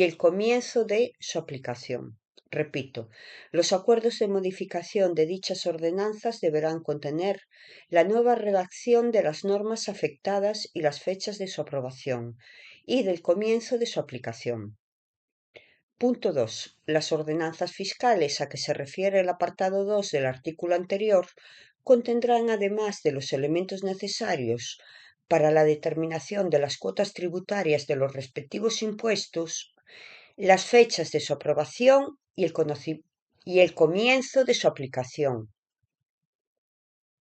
el comienzo de su aplicación. Repito, los acuerdos de modificación de dichas ordenanzas deberán contener la nueva redacción de las normas afectadas y las fechas de su aprobación y del comienzo de su aplicación. Punto 2. Las ordenanzas fiscales a que se refiere el apartado 2 del artículo anterior contendrán, además de los elementos necesarios para la determinación de las cuotas tributarias de los respectivos impuestos, las fechas de su aprobación y el comienzo de su aplicación.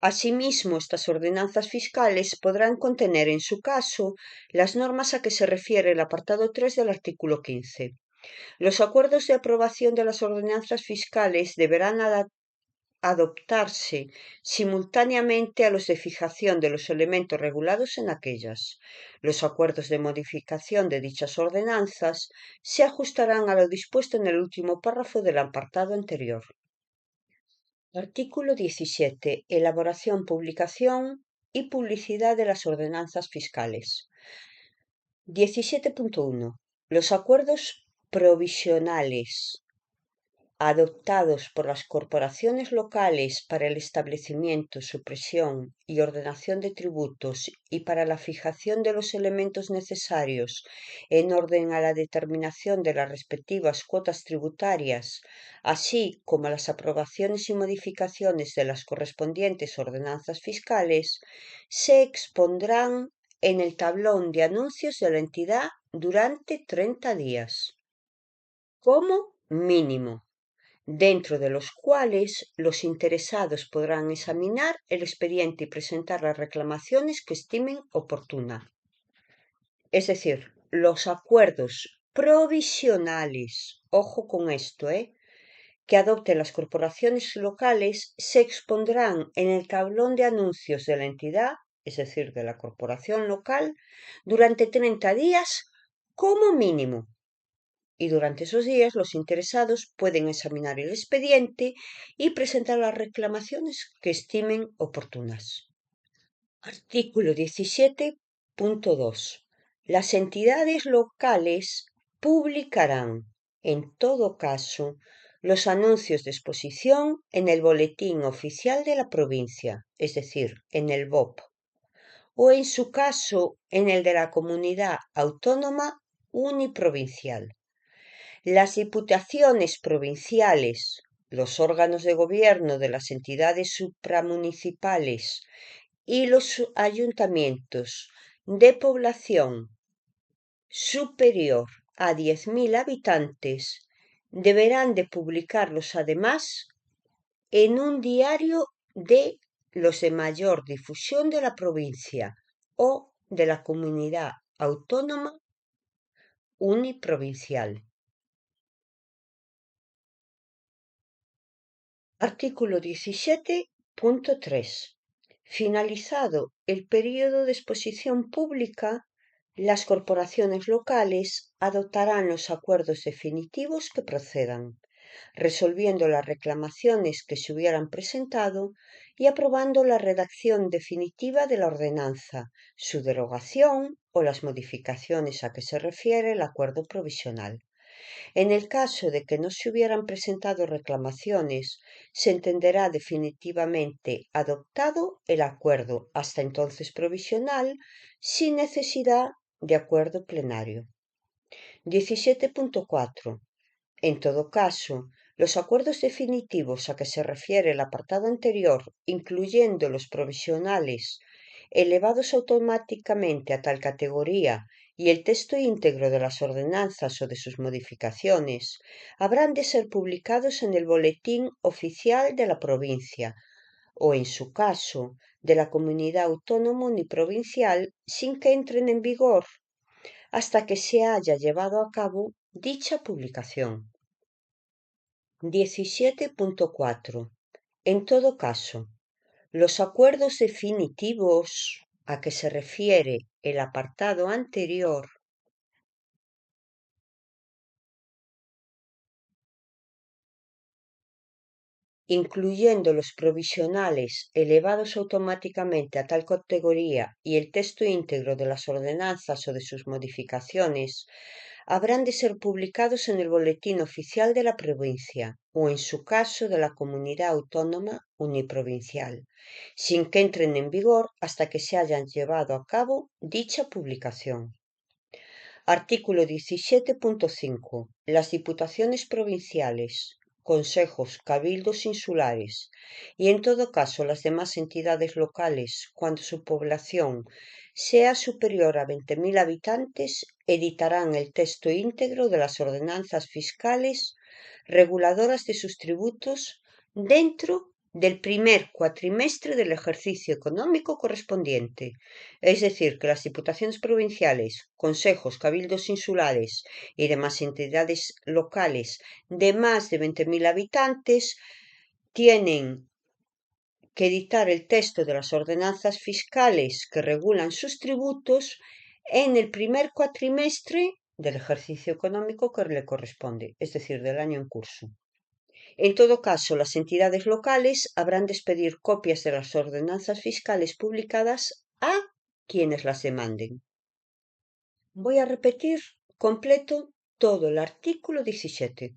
Asimismo, estas ordenanzas fiscales podrán contener, en su caso, las normas a que se refiere el apartado 3 del artículo 15. Los acuerdos de aprobación de las ordenanzas fiscales deberán adoptarse simultáneamente a los de fijación de los elementos regulados en aquellas. Los acuerdos de modificación de dichas ordenanzas se ajustarán a lo dispuesto en el último párrafo del apartado anterior. Artículo 17. Elaboración, publicación y publicidad de las ordenanzas fiscales. 17.1. Los acuerdos provisionales adoptados por las corporaciones locales para el establecimiento, supresión y ordenación de tributos y para la fijación de los elementos necesarios en orden a la determinación de las respectivas cuotas tributarias, así como las aprobaciones y modificaciones de las correspondientes ordenanzas fiscales, se expondrán en el tablón de anuncios de la entidad durante 30 días, como mínimo, dentro de los cuales los interesados podrán examinar el expediente y presentar las reclamaciones que estimen oportuna. Es decir, los acuerdos provisionales, ojo con esto, que adopten las corporaciones locales se expondrán en el tablón de anuncios de la entidad, es decir, de la corporación local, durante 30 días como mínimo. Y durante esos días los interesados pueden examinar el expediente y presentar las reclamaciones que estimen oportunas. Artículo 17.2. Las entidades locales publicarán, en todo caso, los anuncios de exposición en el Boletín Oficial de la Provincia, es decir, en el BOP, o en su caso en el de la Comunidad Autónoma Uniprovincial. Las diputaciones provinciales, los órganos de gobierno de las entidades supramunicipales y los ayuntamientos de población superior a 10.000 habitantes deberán de publicarlos además en un diario de los de mayor difusión de la provincia o de la comunidad autónoma uniprovincial. Artículo 17.3. Finalizado el período de exposición pública, las corporaciones locales adoptarán los acuerdos definitivos que procedan, resolviendo las reclamaciones que se hubieran presentado y aprobando la redacción definitiva de la ordenanza, su derogación o las modificaciones a que se refiere el acuerdo provisional. En el caso de que no se hubieran presentado reclamaciones, se entenderá definitivamente adoptado el acuerdo, hasta entonces provisional, sin necesidad de acuerdo plenario. 17.4. En todo caso, Los acuerdos definitivos a que se refiere el apartado anterior, incluyendo los provisionales, elevados automáticamente a tal categoría y el texto íntegro de las ordenanzas o de sus modificaciones, habrán de ser publicados en el Boletín Oficial de la provincia o, en su caso, de la comunidad autónoma uniprovincial, sin que entren en vigor hasta que se haya llevado a cabo dicha publicación. 17.4. En todo caso, los acuerdos definitivos a que se refiere el apartado anterior incluyendo los provisionales elevados automáticamente a tal categoría y el texto íntegro de las ordenanzas o de sus modificaciones, habrán de ser publicados en el Boletín Oficial de la provincia o, en su caso, de la comunidad autónoma uniprovincial, sin que entren en vigor hasta que se hayan llevado a cabo dicha publicación. Artículo 17.5. Las diputaciones provinciales, consejos, cabildos insulares y, en todo caso, las demás entidades locales, cuando su población sea superior a 20.000 habitantes, editarán el texto íntegro de las ordenanzas fiscales reguladoras de sus tributos dentro del primer cuatrimestre del ejercicio económico correspondiente. Es decir, que las diputaciones provinciales, consejos, cabildos insulares y demás entidades locales de más de 20.000 habitantes tienen que editar el texto de las ordenanzas fiscales que regulan sus tributos en el primer cuatrimestre del ejercicio económico que le corresponde, es decir, del año en curso. En todo caso, las entidades locales habrán de expedir copias de las ordenanzas fiscales publicadas a quienes las demanden. Voy a repetir completo todo el artículo 17,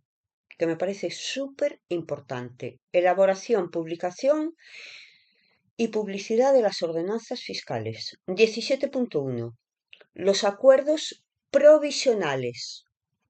que me parece súper importante. Elaboración, publicación y publicidad de las ordenanzas fiscales. 17.1. Los acuerdos provisionales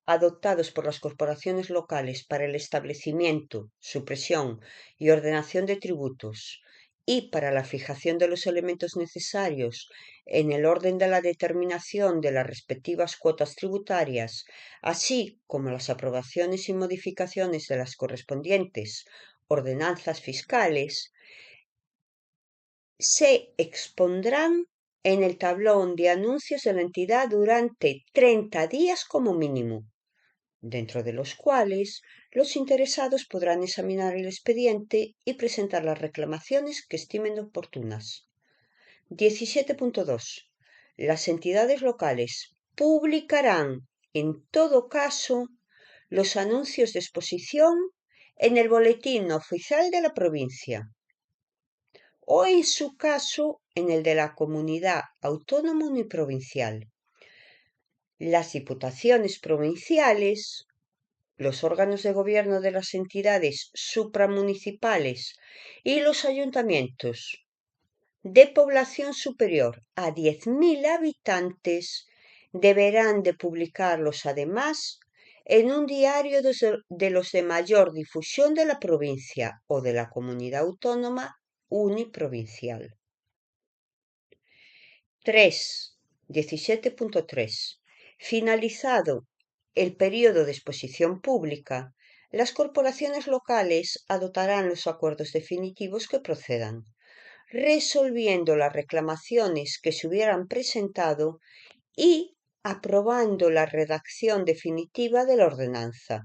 adoptados por las corporaciones locales para el establecimiento, supresión y ordenación de tributos y para la fijación de los elementos necesarios en el orden de la determinación de las respectivas cuotas tributarias, así como las aprobaciones y modificaciones de las correspondientes ordenanzas fiscales, se expondrán en el tablón de anuncios de la entidad durante 30 días como mínimo, dentro de los cuales los interesados podrán examinar el expediente y presentar las reclamaciones que estimen oportunas. 17.2. Las entidades locales publicarán, en todo caso, los anuncios de exposición en el Boletín Oficial de la provincia o, en su caso, en el de la comunidad autónoma uniprovincial. Las diputaciones provinciales, los órganos de gobierno de las entidades supramunicipales y los ayuntamientos de población superior a 10.000 habitantes deberán de publicarlos además en un diario de los de mayor difusión de la provincia o de la comunidad autónoma uniprovincial. 17.3. Finalizado el periodo de exposición pública, las corporaciones locales adoptarán los acuerdos definitivos que procedan, resolviendo las reclamaciones que se hubieran presentado y aprobando la redacción definitiva de la ordenanza,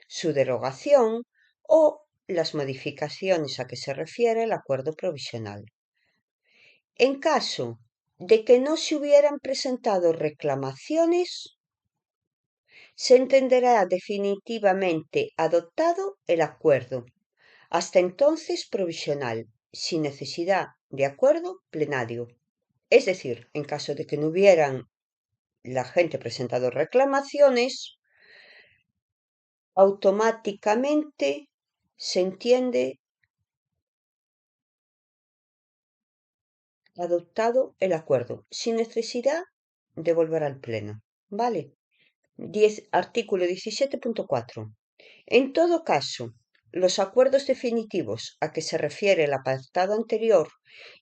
su derogación o las modificaciones a que se refiere el acuerdo provisional. En caso de que no se hubieran presentado reclamaciones, se entenderá definitivamente adoptado el acuerdo, hasta entonces provisional, sin necesidad de acuerdo plenario. Es decir, en caso de que no hubieran la gente presentado reclamaciones, automáticamente se entiende adoptado el acuerdo, sin necesidad de volver al pleno. ¿Vale? Artículo 17.4. En todo caso, los acuerdos definitivos a que se refiere el apartado anterior,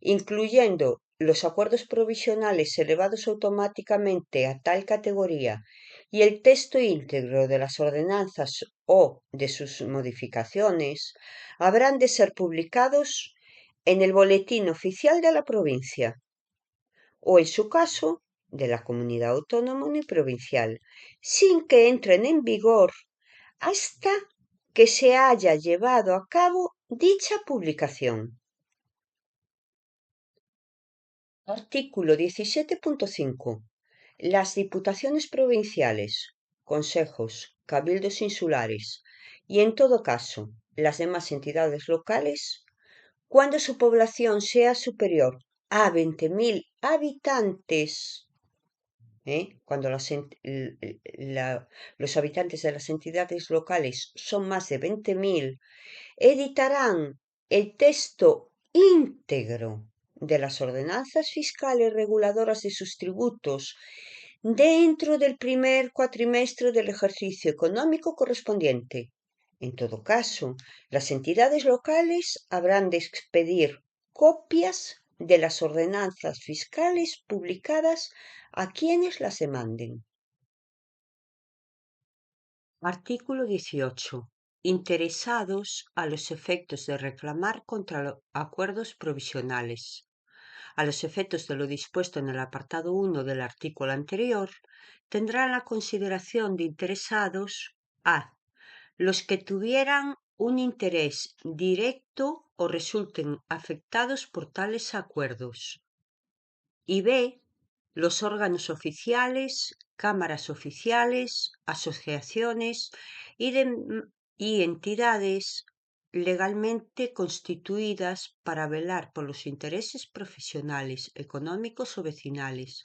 incluyendo los acuerdos provisionales elevados automáticamente a tal categoría y el texto íntegro de las ordenanzas o de sus modificaciones, habrán de ser publicados en el Boletín Oficial de la provincia o, en su caso, de la comunidad autónoma uniprovincial, sin que entren en vigor hasta que se haya llevado a cabo dicha publicación. Artículo 17.5. Las diputaciones provinciales, consejos, cabildos insulares y, en todo caso, las demás entidades locales, cuando su población sea superior a 20.000 habitantes, cuando los habitantes de las entidades locales son más de 20.000, editarán el texto íntegro de las ordenanzas fiscales reguladoras de sus tributos dentro del primer cuatrimestre del ejercicio económico correspondiente. En todo caso, las entidades locales habrán de expedir copias de las ordenanzas fiscales publicadas a quienes las demanden. Artículo 18. Interesados a los efectos de reclamar contra acuerdos provisionales. A los efectos de lo dispuesto en el apartado 1 del artículo anterior, tendrán la consideración de interesados a los que tuvieran un interés directo o resulten afectados por tales acuerdos, y b. los órganos oficiales, cámaras oficiales, asociaciones y entidades legalmente constituidas para velar por los intereses profesionales, económicos o vecinales,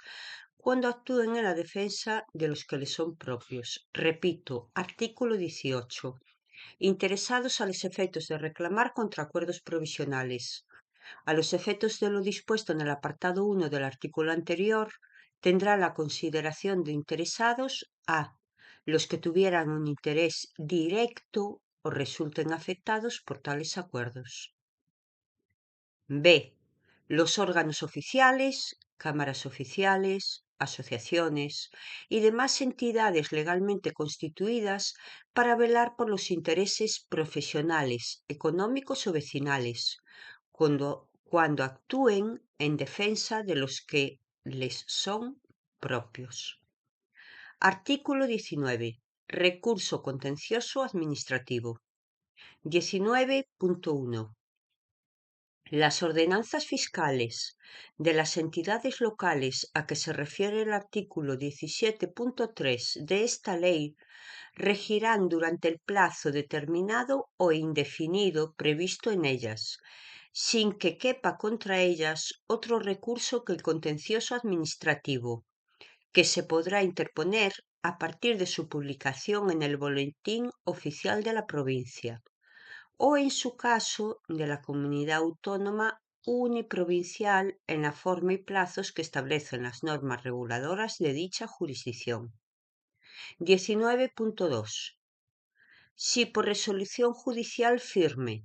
cuando actúen en la defensa de los que les son propios. Repito, artículo 18. Interesados a los efectos de reclamar contra acuerdos provisionales. A los efectos de lo dispuesto en el apartado 1 del artículo anterior, tendrá la consideración de interesados a los que tuvieran un interés directo o resulten afectados por tales acuerdos. B. Los órganos oficiales, cámaras oficiales, asociaciones y demás entidades legalmente constituidas para velar por los intereses profesionales, económicos o vecinales, cuando actúen en defensa de los que les son propios. Artículo 19. Recurso contencioso administrativo. 19.1. Las ordenanzas fiscales de las entidades locales a que se refiere el artículo 17.3 de esta ley regirán durante el plazo determinado o indefinido previsto en ellas, sin que quepa contra ellas otro recurso que el contencioso administrativo, que se podrá interponer a partir de su publicación en el Boletín Oficial de la provincia, o en su caso de la comunidad autónoma uniprovincial en la forma y plazos que establecen las normas reguladoras de dicha jurisdicción. 19.2. Si por resolución judicial firme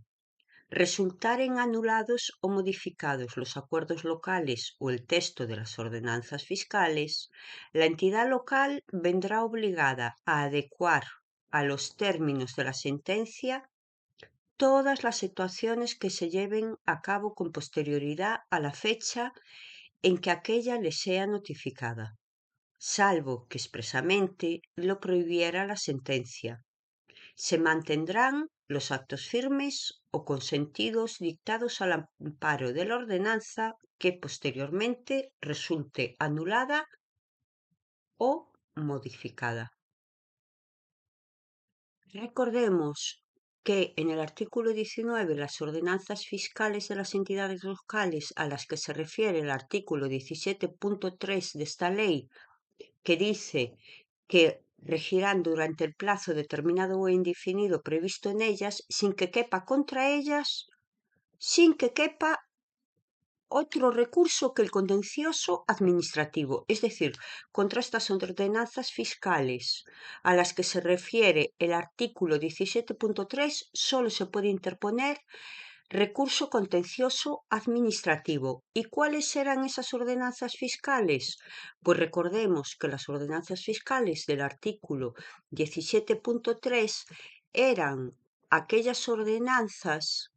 resultaren anulados o modificados los acuerdos locales o el texto de las ordenanzas fiscales, la entidad local vendrá obligada a adecuar a los términos de la sentencia todas las situaciones que se lleven a cabo con posterioridad a la fecha en que aquella le sea notificada, salvo que expresamente lo prohibiera la sentencia. Se mantendrán los actos firmes o consentidos dictados al amparo de la ordenanza que posteriormente resulte anulada o modificada. Recordemos que en el artículo 19 las ordenanzas fiscales de las entidades locales a las que se refiere el artículo 17.3 de esta ley, que dice que regirán durante el plazo determinado o indefinido previsto en ellas, sin que quepa contra ellas, sin que quepa otro recurso que el contencioso administrativo, es decir, contra estas ordenanzas fiscales a las que se refiere el artículo 17.3, solo se puede interponer recurso contencioso administrativo. ¿Y cuáles eran esas ordenanzas fiscales? Pues recordemos que las ordenanzas fiscales del artículo 17.3 eran aquellas ordenanzas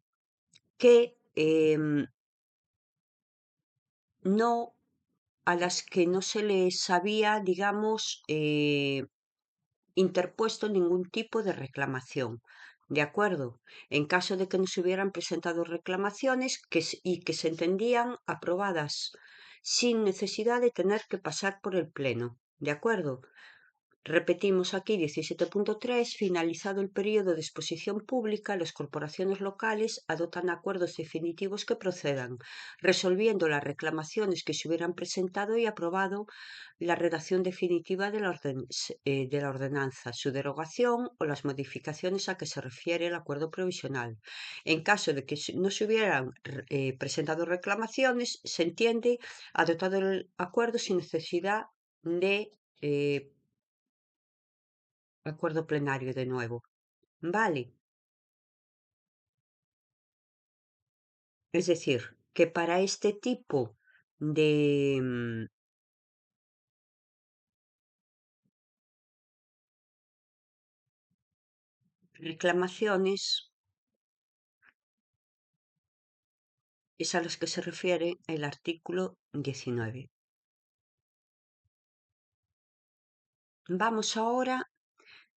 que no a las que no se les había, digamos, interpuesto ningún tipo de reclamación. ¿De acuerdo? En caso de que no se hubieran presentado reclamaciones y que se entendían aprobadas sin necesidad de tener que pasar por el Pleno. ¿De acuerdo? Repetimos aquí 17.3. Finalizado el periodo de exposición pública, las corporaciones locales adoptan acuerdos definitivos que procedan, resolviendo las reclamaciones que se hubieran presentado y aprobado la redacción definitiva de la ordenanza, su derogación o las modificaciones a que se refiere el acuerdo provisional. En caso de que no se hubieran presentado reclamaciones, se entiende adoptado el acuerdo sin necesidad de acuerdo plenario de nuevo. Vale. Es decir, que para este tipo de reclamaciones es a los que se refiere el artículo 19. Vamos ahora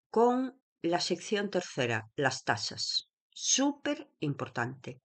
con la sección tercera, las tasas. Súper importante.